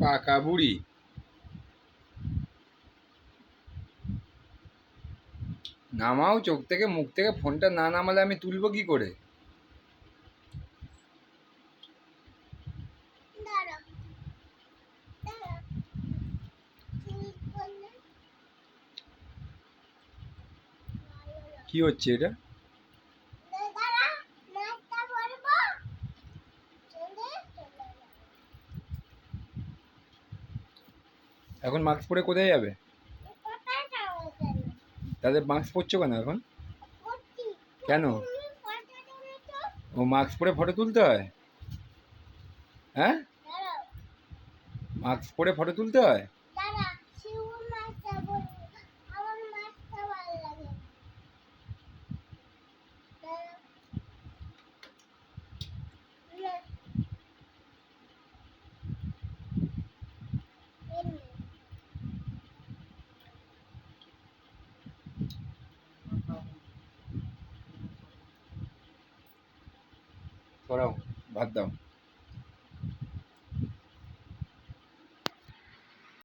পাকা বুড়ি। নামাও চোখ থেকে, মুখ থেকে ফোনটা না নামালে আমি তুলবো কি করে? কি হচ্ছে এটা? এখন মাস্ক পরে কোথায় যাবে? তাহলে মাস্ক পরছো কেন এখন? কেন? ও মাস্ক পরে ফটো তুলতে হয়? হ্যাঁ, মাস্ক পরে ফটো তুলতে হয়? সরাও, ভাত দাও।